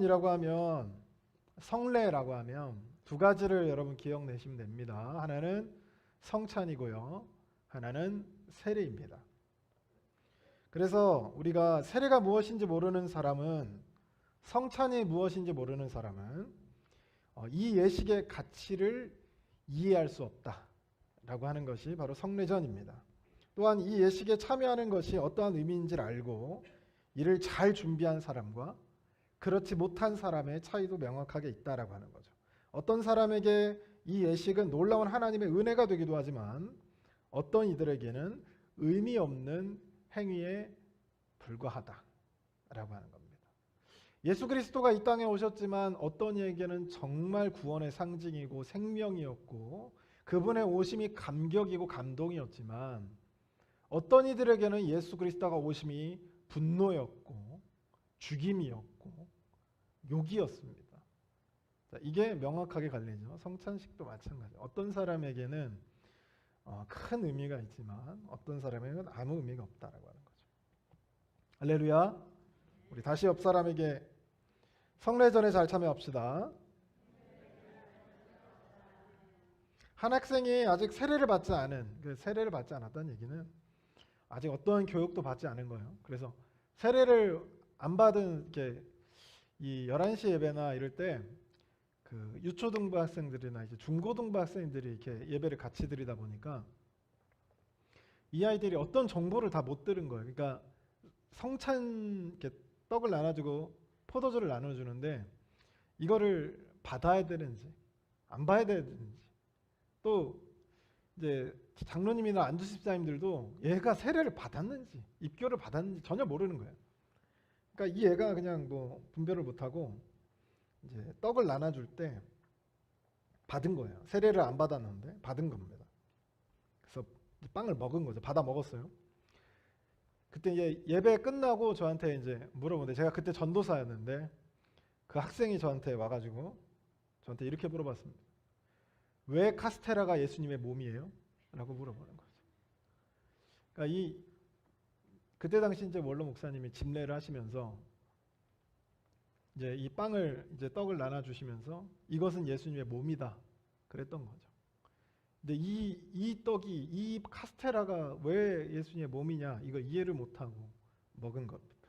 이라고 하면 성례라고 하면 두 가지를 여러분 기억내시면 됩니다. 하나는 성찬이고요. 하나는 세례입니다. 그래서 우리가 세례가 무엇인지 모르는 사람은, 성찬이 무엇인지 모르는 사람은 이 예식의 가치를 이해할 수 없다라고 하는 것이 바로 성례전입니다. 또한 이 예식에 참여하는 것이 어떠한 의미인지를 알고 이를 잘 준비한 사람과 그렇지 못한 사람의 차이도 명확하게 있다라고 하는 거죠. 어떤 사람에게 이 예식은 놀라운 하나님의 은혜가 되기도 하지만 어떤 이들에게는 의미 없는 행위에 불과하다라고 하는 겁니다. 예수 그리스도가 이 땅에 오셨지만 어떤 이에게는 정말 구원의 상징이고 생명이었고 그분의 오심이 감격이고 감동이었지만 어떤 이들에게는 예수 그리스도가 오심이 분노였고 죽임이었고 욕이었습니다. 이게 명확하게 갈리죠. 성찬식도 마찬가지. 어떤 사람에게는 큰 의미가 있지만 어떤 사람에게는 아무 의미가 없다라고 하는 거죠. 할렐루야. 우리 다시 옆 사람에게 성례전에 잘 참여합시다. 한 학생이 아직 세례를 받지 않았다는 얘기는 아직 어떤 교육도 받지 않은 거예요. 그래서 세례를 안 받은 이 11시 예배나 이럴 때 그 유초등부 학생들이나 이제 중고등부 학생들이 이렇게 예배를 같이 드리다 보니까 이 아이들이 어떤 정보를 다 못 들은 거예요. 그러니까 성찬 이렇게 떡을 나눠주고 포도주를 나눠주는데 이거를 받아야 되는지 안 받아야 되는지, 또 이제 장로님이나 안주십사님들도 얘가 세례를 받았는지 입교를 받았는지 전혀 모르는 거예요. 그러니까 이 애가 그냥 뭐 분별을 못하고 이제 떡을 나눠줄 때 받은 거예요. 세례를 안 받았는데 받은 겁니다. 그래서 빵을 먹은 거죠. 받아 먹었어요. 그때 이제 예배 끝나고 저한테 이제 물어보는데, 제가 그때 전도사였는데 그 학생이 저한테 와가지고 저한테 이렇게 물어봤습니다. 왜 카스테라가 예수님의 몸이에요? 라고 물어보는 거죠. 그러니까 그때 당시 이제 원로 목사님이 집례를 하시면서 이제 이 빵을 이제 떡을 나눠 주시면서 이것은 예수님의 몸이다 그랬던 거죠. 근데 이 떡이, 이 카스테라가 왜 예수님의 몸이냐 이걸 이해를 못하고 먹은 겁니다.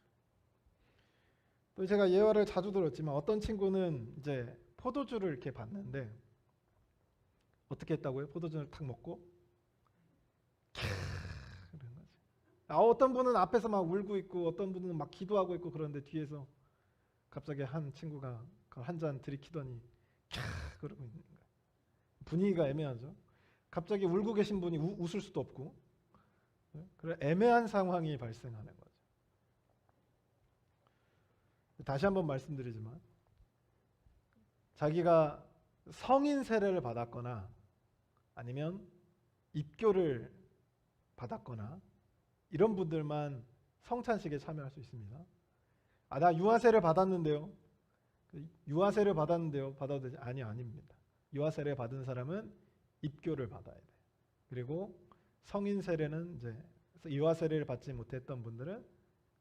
또 제가 예화를 자주 들었지만 어떤 친구는 이제 포도주를 이렇게 봤는데 어떻게 했다고요? 포도주를 탁 먹고 그런 거지. 어떤 분은 앞에서 막 울고 있고 어떤 분은 막 기도하고 있고 그런데 뒤에서 갑자기 한 친구가 한 잔 들이키더니 캬 그러고 있는 거예요. 분위기가 애매하죠. 갑자기 울고 계신 분이 웃을 수도 없고, 그런 애매한 상황이 발생하는 거죠. 다시 한번 말씀드리지만 자기가 성인 세례를 받았거나 아니면 입교를 받았거나 이런 분들만 성찬식에 참여할 수 있습니다. 나 유아세를 받았는데요. 유아세를 받았는데요. 받아도 되지? 아닙니다. 유아세를 받은 사람은 입교를 받아야 돼요. 그리고 성인 세례는 이제 유아세례를 받지 못했던 분들은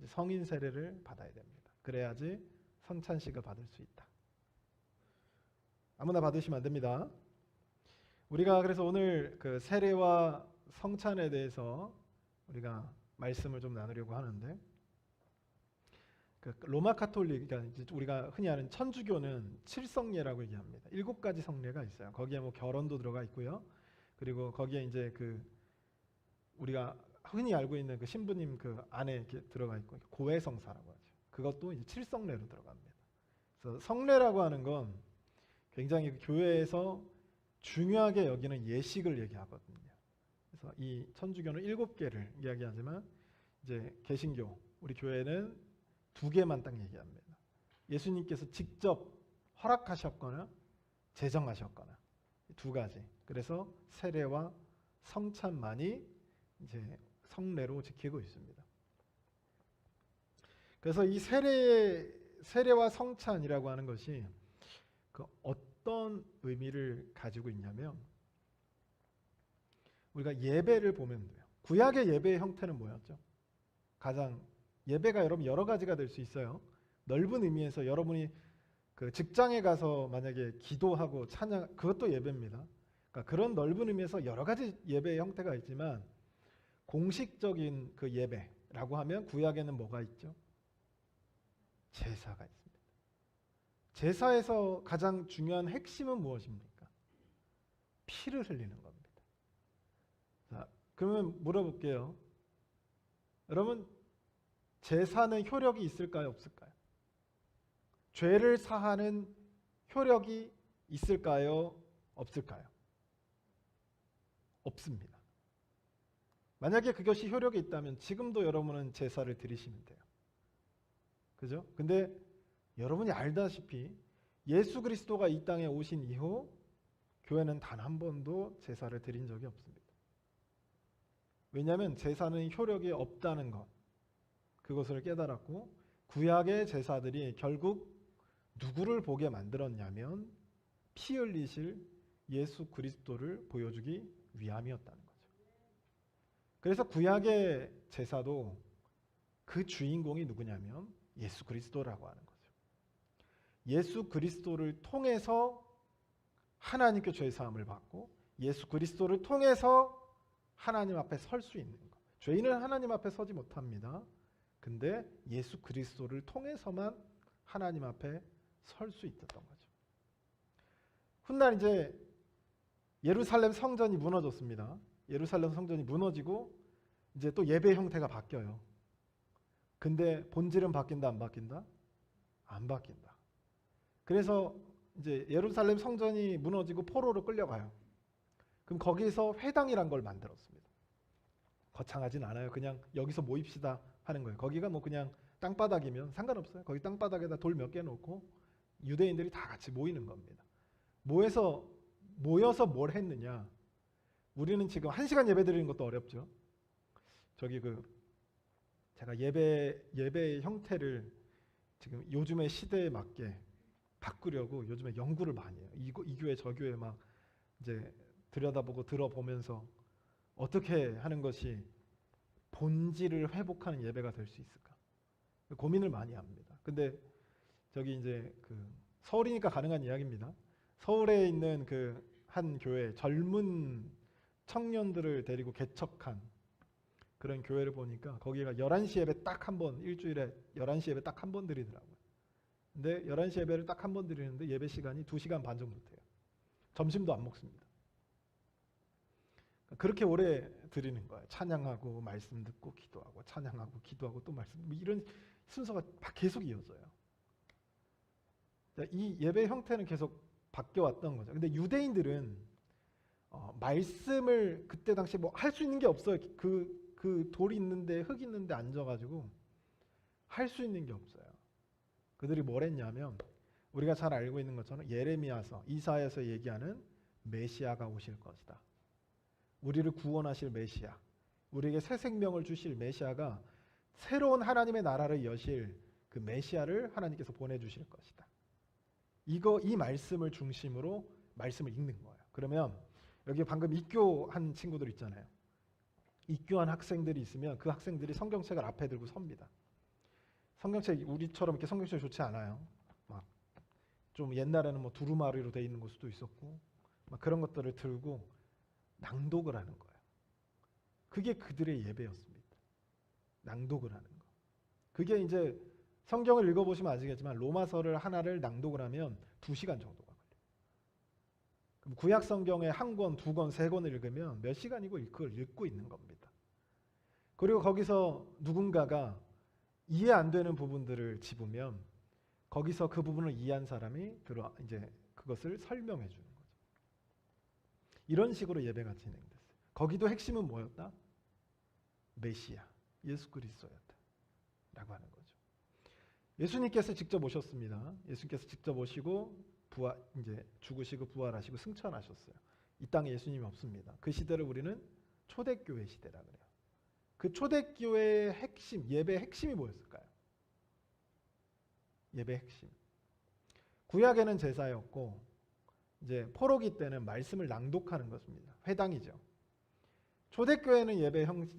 성인 세례를 받아야 됩니다. 그래야지 성찬식을 받을 수 있다. 아무나 받으시면 안 됩니다. 우리가 그래서 오늘 그 세례와 성찬에 대해서 우리가 말씀을 좀 나누려고 하는데, 그 로마 카톨릭, 그러니까 우리가 흔히 아는 천주교는 7성례라고 얘기합니다. 7가지 성례가 있어요. 거기에 뭐 결혼도 들어가 있고요. 그리고 거기에 이제 그 우리가 흔히 알고 있는 그 신부님 그 안에 이렇게 들어가 있고 고해성사라고 하죠. 그것도 이제 7성례로 들어갑니다. 그래서 성례라고 하는 건 굉장히 교회에서 중요하게 여기는 예식을 얘기하거든요. 그래서 이 천주교는 7개를 이야기하지만 이제 개신교, 우리 교회는 2개만 딱 얘기합니다. 예수님께서 직접 허락하셨거나 제정하셨거나 2가지. 그래서 세례와 성찬만이 이제 성례로 지키고 있습니다. 그래서 이 세례와 성찬이라고 하는 것이 그 어떤 의미를 가지고 있냐면, 우리가 예배를 보면 돼요. 구약의 예배의 형태는 뭐였죠? 가장 예배가 여러분 여러 가지가 될 수 있어요. 넓은 의미에서 여러분이 그 직장에 가서 만약에 기도하고 찬양, 그것도 예배입니다. 그러니까 그런 넓은 의미에서 여러 가지 예배의 형태가 있지만 공식적인 그 예배라고 하면 구약에는 뭐가 있죠? 제사가 있습니다. 제사에서 가장 중요한 핵심은 무엇입니까? 피를 흘리는 겁니다. 자, 그러면 물어볼게요. 여러분, 제사는 효력이 있을까요? 없을까요? 죄를 사하는 효력이 있을까요? 없을까요? 없습니다. 만약에 그것이 효력이 있다면 지금도 여러분은 제사를 드리시면 돼요. 그죠? 근데 여러분이 알다시피 예수 그리스도가 이 땅에 오신 이후 교회는 단 한 번도 제사를 드린 적이 없습니다. 왜냐하면 제사는 효력이 없다는 것, 그것을 깨달았고 구약의 제사들이 결국 누구를 보게 만들었냐면 피 흘리실 예수 그리스도를 보여주기 위함이었다는 거죠. 그래서 구약의 제사도 그 주인공이 누구냐면 예수 그리스도라고 하는 거죠. 예수 그리스도를 통해서 하나님께 죄 사함을 받고 예수 그리스도를 통해서 하나님 앞에 설 수 있는 것. 죄인은 하나님 앞에 서지 못합니다. 근데 예수 그리스도를 통해서만 하나님 앞에 설 수 있었던 거죠. 훗날 이제 예루살렘 성전이 무너졌습니다. 예루살렘 성전이 무너지고 이제 또 예배 형태가 바뀌어요. 근데 본질은 바뀐다, 안 바뀐다? 안 바뀐다. 그래서 이제 예루살렘 성전이 무너지고 포로로 끌려가요. 그럼 거기서 회당이란 걸 만들었습니다. 거창하진 않아요. 그냥 여기서 모입시다 하는 거예요. 거기가 뭐 그냥 땅바닥이면 상관없어요. 거기 땅바닥에다 돌 몇 개 놓고 유대인들이 다 같이 모이는 겁니다. 모여서 뭘 했느냐? 우리는 지금 1시간 예배 드리는 것도 어렵죠. 저기 제가 예배의 형태를 지금 요즘의 시대에 맞게 바꾸려고 요즘에 연구를 많이 해요. 이 교회 저 교회 막 이제 들여다보고 들어보면서 어떻게 하는 것이 본질을 회복하는 예배가 될 수 있을까? 고민을 많이 합니다. 근데 저기 이제 서울이니까 가능한 이야기입니다. 서울에 있는 한 교회 젊은 청년들을 데리고 개척한 그런 교회를 보니까 거기가 11시 예배 딱 한 번, 일주일에 11시 예배 딱 한 번 드리더라고요. 근데 11시 예배를 딱 한 번 드리는데 예배 시간이 2시간 반 정도 돼요. 점심도 안 먹습니다. 그렇게 오래 드리는 거예요. 찬양하고 말씀 듣고 기도하고 찬양하고 기도하고 또 말씀, 이런 순서가 계속 이어져요. 이 예배 형태는 계속 바뀌어 왔던 거죠. 근데 유대인들은 말씀을 그때 당시 뭐 할 수 있는 게 없어요. 그 돌이 있는데 흙 있는데 앉아가지고 할 수 있는 게 없어요. 그들이 뭘 했냐면 우리가 잘 알고 있는 것처럼 예레미야서, 이사야서 얘기하는 메시아가 오실 것이다. 우리를 구원하실 메시아, 우리에게 새 생명을 주실 메시아가 새로운 하나님의 나라를 여실 그 메시아를 하나님께서 보내주실 것이다. 이 말씀을 중심으로 말씀을 읽는 거예요. 그러면 여기 방금 입교한 친구들 있잖아요. 입교한 학생들이 있으면 그 학생들이 성경책을 앞에 들고 섭니다. 성경책 우리처럼 이렇게 성경책이 좋지 않아요. 막 좀 옛날에는 뭐 두루마리로 돼 있는 것도 있었고 막 그런 것들을 들고 낭독을 하는 거예요. 그게 그들의 예배였습니다. 낭독을 하는 거. 그게 이제 성경을 읽어보시면 아시겠지만 로마서를 하나를 낭독을 하면 2시간 정도가 걸려요. 그럼 구약 성경의 한 권, 두 권, 세 권을 읽으면 몇 시간이고 그걸 읽고 있는 겁니다. 그리고 거기서 누군가가 이해 안 되는 부분들을 집으면 거기서 그 부분을 이해한 사람이 이제 그것을 설명해 주는 거죠. 이런 식으로 예배가 진행됐어요. 거기도 핵심은 뭐였다? 메시아, 예수 그리스도였다 라고 하는 거죠. 예수님께서 직접 오셨습니다. 예수님께서 직접 오시고 이제 죽으시고 부활하시고 승천하셨어요. 이 땅에 예수님이 없습니다. 그 시대를 우리는 초대교회 시대라 그래요. 그 초대교회의 핵심, 예배의 핵심이 뭐였을까요? 예배의 핵심. 구약에는 제사였고 이제 포로기 때는 말씀을 낭독하는 것입니다. 회당이죠. 초대교회는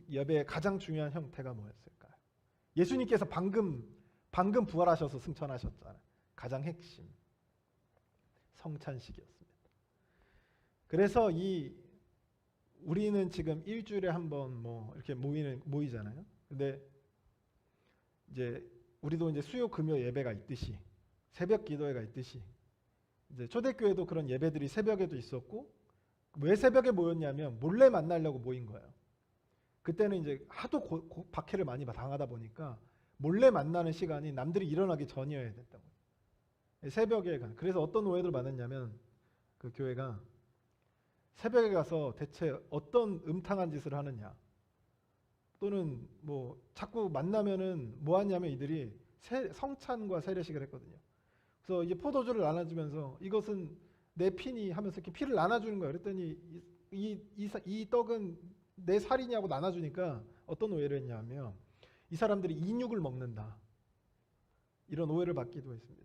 예배의 가장 중요한 형태가 뭐였을까요? 예수님께서 방금 부활하셔서 승천하셨잖아요. 가장 핵심. 성찬식이었습니다. 그래서 우리는 지금 일주일에 한 번 뭐 이렇게 모이잖아요. 근데 이제 우리도 이제 수요 금요 예배가 있듯이 새벽 기도회가 있듯이 이제 초대교회도 그런 예배들이 새벽에도 있었고, 왜 새벽에 모였냐면 몰래 만나려고 모인 거예요. 그때는 이제 하도 박해를 많이 당하다 보니까 몰래 만나는 시간이 남들이 일어나기 전이어야 됐던 거예요. 새벽에 그래서 어떤 오해를 받았냐면 그 교회가 새벽에 가서 대체 어떤 음탕한 짓을 하느냐, 또는 뭐 자꾸 만나면은 뭐 하냐면 이들이 성찬과 세례식을 했거든요. 그래서 이제 포도주를 나눠주면서 이것은 내 피니 하면서 이렇게 피를 나눠주는 거예요. 그랬더니 이 떡은 내 살이냐고 나눠주니까 어떤 오해를 했냐면 이 사람들이 인육을 먹는다, 이런 오해를 받기도 했습니다.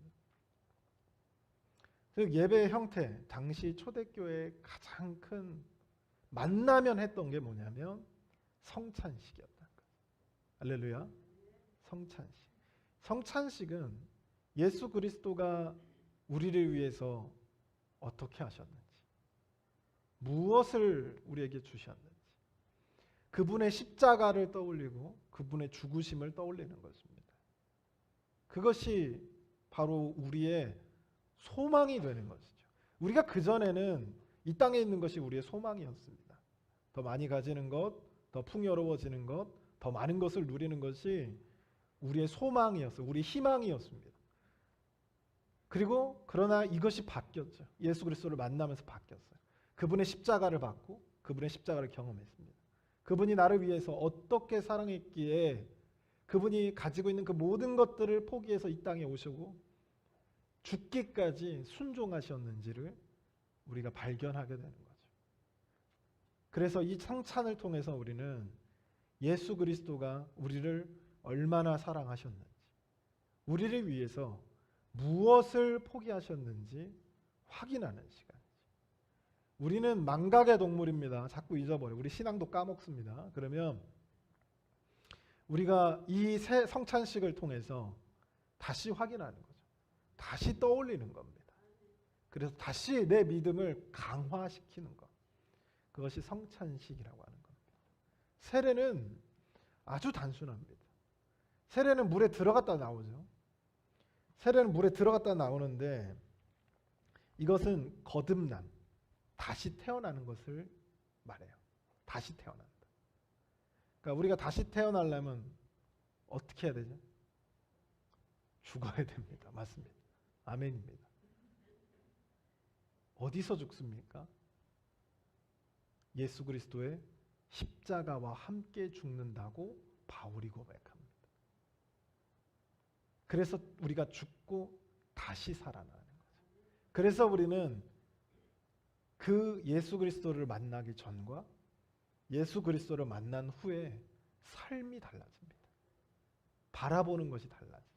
즉 예배의 형태, 당시 초대교회의 가장 큰 만나면 했던 게 뭐냐면 성찬식이었다는 거예요. 할렐루야. 성찬식. 성찬식은 예수 그리스도가 우리를 위해서 어떻게 하셨는지, 무엇을 우리에게 주셨는지, 그분의 십자가를 떠올리고 그분의 죽으심을 떠올리는 것입니다. 그것이 바로 우리의 소망이 되는 것이죠. 우리가 그전에는 이 땅에 있는 것이 우리의 소망이었습니다. 더 많이 가지는 것, 더 풍요로워지는 것, 더 많은 것을 누리는 것이 우리의 소망이었어요. 우리의 희망이었습니다. 그리고 그러나 이것이 바뀌었죠. 예수 그리스도를 만나면서 바뀌었어요. 그분의 십자가를 받고 그분의 십자가를 경험했습니다. 그분이 나를 위해서 어떻게 사랑했기에 그분이 가지고 있는 그 모든 것들을 포기해서 이 땅에 오시고 죽기까지 순종하셨는지를 우리가 발견하게 되는 거죠. 그래서 이 성찬을 통해서 우리는 예수 그리스도가 우리를 얼마나 사랑하셨는지, 우리를 위해서 무엇을 포기하셨는지 확인하는 시간이죠. 우리는 망각의 동물입니다. 자꾸 잊어버려요. 우리 신앙도 까먹습니다. 그러면 우리가 이 성찬식을 통해서 다시 확인하는 거죠. 다시 떠올리는 겁니다. 그래서 다시 내 믿음을 강화시키는 것, 그것이 성찬식이라고 하는 겁니다. 세례는 아주 단순합니다. 세례는 물에 들어갔다 나오죠. 세례는 물에 들어갔다 나오는데 이것은 거듭남, 다시 태어나는 것을 말해요. 다시 태어난다. 그러니까 우리가 다시 태어나려면 어떻게 해야 되죠? 죽어야 됩니다. 맞습니다. 아멘입니다. 어디서 죽습니까? 예수 그리스도의 십자가와 함께 죽는다고 바울이 고백합니다. 그래서 우리가 죽고 다시 살아나는 거죠. 그래서 우리는 그 예수 그리스도를 만나기 전과 예수 그리스도를 만난 후에 삶이 달라집니다. 바라보는 것이 달라지죠.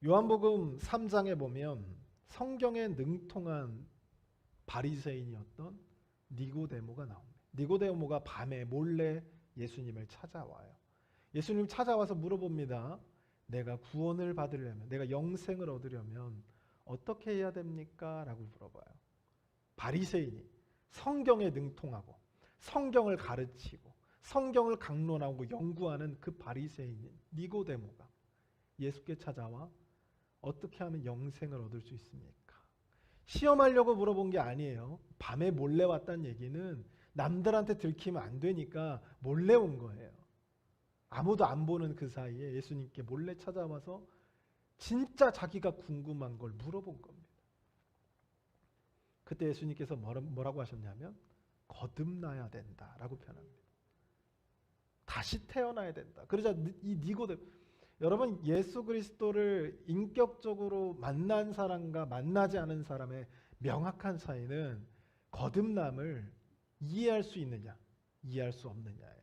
요한복음 3장에 보면 성경에 능통한 바리새인이었던 니고데모가 나옵니다. 니고데모가 밤에 몰래 예수님을 찾아와요. 예수님 찾아와서 물어봅니다. 내가 구원을 받으려면, 내가 영생을 얻으려면 어떻게 해야 됩니까? 라고 물어봐요. 바리새인이 성경에 능통하고 성경을 가르치고 성경을 강론하고 연구하는 그 바리새인인 니고데모가 예수께 찾아와 어떻게 하면 영생을 얻을 수 있습니까? 시험하려고 물어본 게 아니에요. 밤에 몰래 왔다는 얘기는 남들한테 들키면 안 되니까 몰래 온 거예요. 아무도 안 보는 그 사이에 예수님께 몰래 찾아와서 진짜 자기가 궁금한 걸 물어본 겁니다. 그때 예수님께서 뭐라고 하셨냐면 거듭나야 된다라고 표현합니다. 다시 태어나야 된다. 그러자 이 니고데모, 여러분 예수 그리스도를 인격적으로 만난 사람과 만나지 않은 사람의 명확한 차이는 거듭남을 이해할 수 있느냐, 이해할 수 없느냐예요.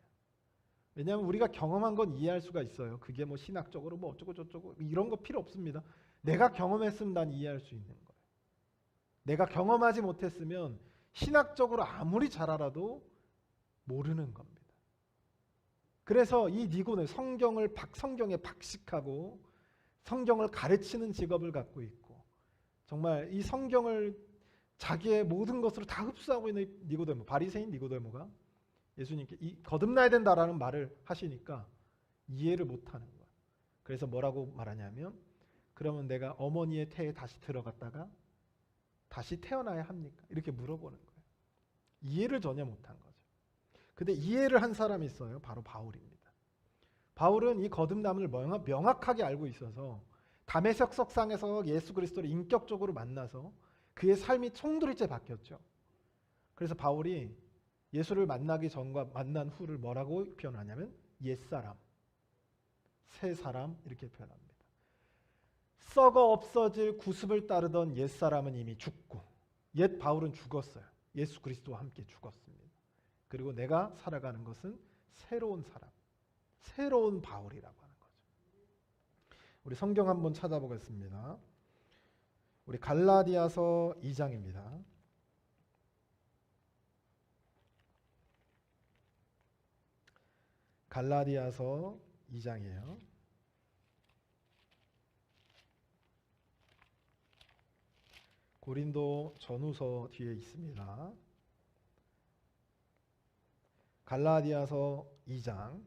왜냐하면 우리가 경험한 건 이해할 수가 있어요. 그게 뭐 신학적으로 뭐 어쩌고 저쩌고 이런 거 필요 없습니다. 내가 경험했으면 난 이해할 수 있는 거예요. 내가 경험하지 못했으면 신학적으로 아무리 잘 알아도 모르는 겁니다. 그래서 이 니고는 성경에 박식하고 성경을 가르치는 직업을 갖고 있고 정말 이 성경을 자기의 모든 것으로 다 흡수하고 있는 니고데모, 바리새인 니고데모가 예수님께 거듭나야 된다라는 말을 하시니까 이해를 못하는 거야. 그래서 뭐라고 말하냐면, 그러면 내가 어머니의 태에 다시 들어갔다가 다시 태어나야 합니까? 이렇게 물어보는 거예요. 이해를 전혀 못한 거죠. 근데 이해를 한 사람이 있어요. 바로 바울입니다. 바울은 이 거듭남을 명확하게 알고 있어서 다메섹 석상에서 예수 그리스도를 인격적으로 만나서 그의 삶이 총두리째 바뀌었죠. 그래서 바울이 예수를 만나기 전과 만난 후를 뭐라고 표현하냐면 옛사람, 새 사람 이렇게 표현합니다. 썩어 없어질 구습을 따르던 옛사람은 이미 죽고 옛 바울은 죽었어요. 예수 그리스도와 함께 죽었습니다. 그리고 내가 살아가는 것은 새로운 사람, 새로운 바울이라고 하는 거죠. 우리 성경 한번 찾아보겠습니다. 우리 갈라디아서 2장입니다. 갈라디아서 2장이에요. 고린도 전후서 뒤에 있습니다. 갈라디아서 2장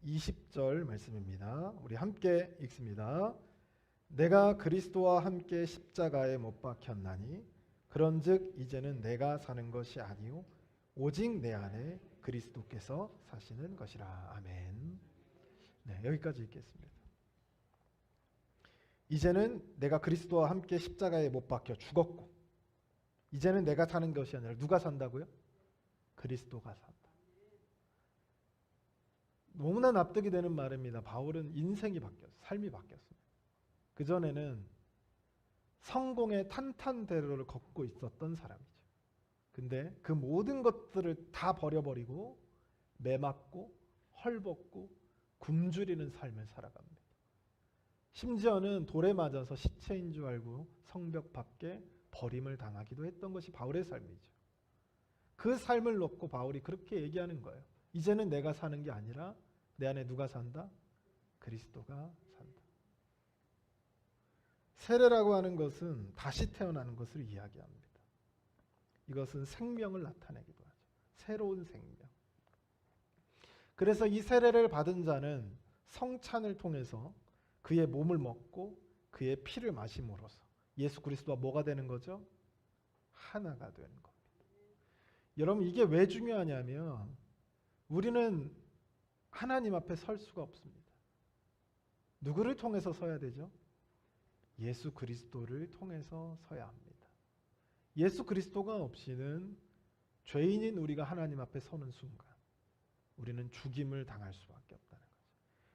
20절 말씀입니다. 우리 함께 읽습니다. 내가 그리스도와 함께 십자가에 못 박혔나니 그런즉 이제는 내가 사는 것이 아니요 오직 내 안에 그리스도께서 사시는 것이라. 아멘. 네, 여기까지 읽겠습니다. 이제는 내가 그리스도와 함께 십자가에 못 박혀 죽었고 이제는 내가 사는 것이 아니라 누가 산다고요? 그리스도가 산다. 너무나 납득이 되는 말입니다. 바울은 인생이 바뀌었어요. 삶이 바뀌었습니다. 그전에는 성공의 탄탄대로를 걷고 있었던 사람이죠. 근데 그 모든 것들을 다 버려버리고 매맞고 헐벗고 굶주리는 삶을 살아갑니다. 심지어는 돌에 맞아서 시체인 줄 알고 성벽 밖에 버림을 당하기도 했던 것이 바울의 삶이죠. 그 삶을 놓고 바울이 그렇게 얘기하는 거예요. 이제는 내가 사는 게 아니라 내 안에 누가 산다? 그리스도가 산다. 세례라고 하는 것은 다시 태어나는 것을 이야기합니다. 이것은 생명을 나타내기도 하죠. 새로운 생명. 그래서 이 세례를 받은 자는 성찬을 통해서 그의 몸을 먹고 그의 피를 마심으로써 예수 그리스도와 뭐가 되는 거죠? 하나가 되는 겁니다. 여러분 이게 왜 중요하냐면 우리는 하나님 앞에 설 수가 없습니다. 누구를 통해서 서야 되죠? 예수 그리스도를 통해서 서야 합니다. 예수 그리스도가 없이는 죄인인 우리가 하나님 앞에 서는 순간 우리는 죽임을 당할 수밖에 없다는 거죠.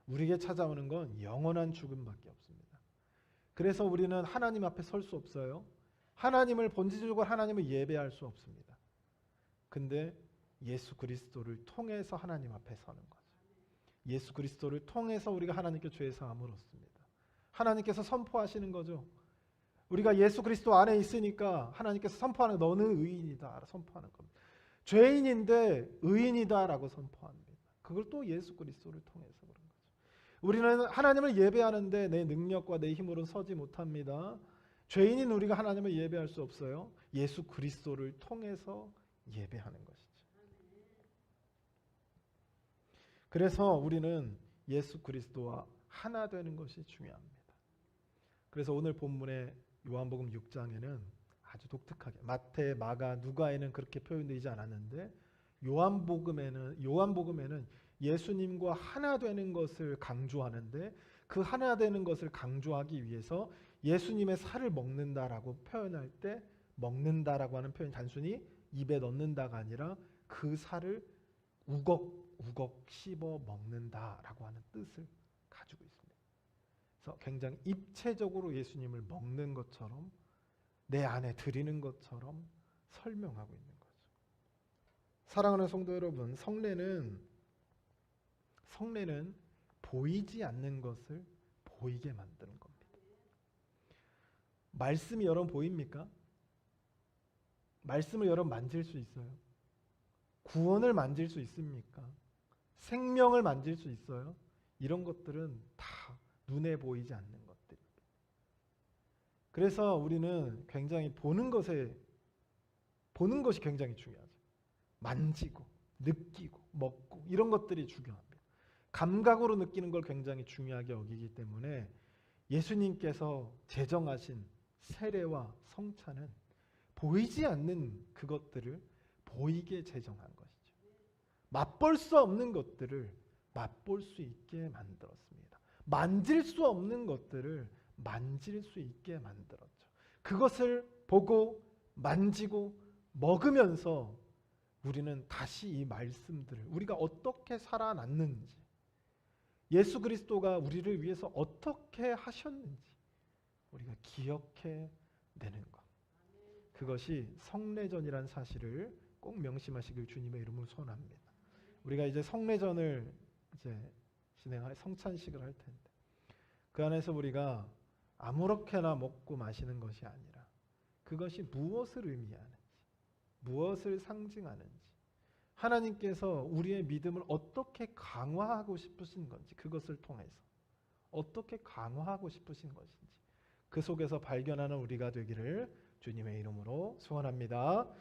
우리에게 찾아오는 건 영원한 죽음밖에 없습니다. 그래서 우리는 하나님 앞에 설 수 없어요. 하나님을 본질적으로 하나님을 예배할 수 없습니다. 근데 예수 그리스도를 통해서 하나님 앞에 서는 거죠. 예수 그리스도를 통해서 우리가 하나님께 죄 사함을 얻습니다. 하나님께서 선포하시는 거죠. 우리가 예수 그리스도 안에 있으니까 하나님께서 선포하는 너는 의인이다 선포하는 겁니다. 죄인인데 의인이다라고 선포합니다. 그걸 또 예수 그리스도를 통해서 그런 거죠. 우리는 하나님을 예배하는데 내 능력과 내 힘으로 서지 못합니다. 죄인인 우리가 하나님을 예배할 수 없어요. 예수 그리스도를 통해서 예배하는 것이죠. 그래서 우리는 예수 그리스도와 하나 되는 것이 중요합니다. 그래서 오늘 본문의 요한복음 6장에는 아주 독특하게 마태, 마가, 누가에는 그렇게 표현되지 않았는데 요한복음에는 예수님과 하나 되는 것을 강조하는데 그 하나 되는 것을 강조하기 위해서 예수님의 살을 먹는다라고 표현할 때 먹는다라고 하는 표현이 단순히 입에 넣는다가 아니라 그 살을 우걱우걱 씹어 먹는다라고 하는 뜻을 가지고 있습니다. 그래서 굉장히 입체적으로 예수님을 먹는 것처럼 내 안에 들이는 것처럼 설명하고 있는 거죠. 사랑하는 성도 여러분, 성례는 보이지 않는 것을 보이게 만드는 겁니다. 말씀이 여러분 보입니까? 말씀을 여러분 만질 수 있어요? 구원을 만질 수 있습니까? 생명을 만질 수 있어요? 이런 것들은 다 눈에 보이지 않는 것들입니다. 그래서 우리는 굉장히 보는 것이 굉장히 중요하죠. 만지고 느끼고 먹고 이런 것들이 중요합니다. 감각으로 느끼는 걸 굉장히 중요하게 여기기 때문에 예수님께서 제정하신 세례와 성찬은 보이지 않는 그것들을 보이게 제정한 것이죠. 맛볼 수 없는 것들을 맛볼 수 있게 만들었습니다. 만질 수 없는 것들을 만질 수 있게 만들었죠. 그것을 보고 만지고 먹으면서 우리는 다시 이 말씀들을 우리가 어떻게 살아났는지, 예수 그리스도가 우리를 위해서 어떻게 하셨는지 우리가 기억해 내는 것. 그것이 성례전이라는 사실을 꼭 명심하시길 주님의 이름으로 소원합니다. 우리가 이제 성례전을 이제 진행할 성찬식을 할 텐데 그 안에서 우리가 아무렇게나 먹고 마시는 것이 아니라 그것이 무엇을 의미하는지, 무엇을 상징하는지, 하나님께서 우리의 믿음을 어떻게 강화하고 싶으신 건지, 그것을 통해서 어떻게 강화하고 싶으신 것인지 그 속에서 발견하는 우리가 되기를 주님의 이름으로 소원합니다.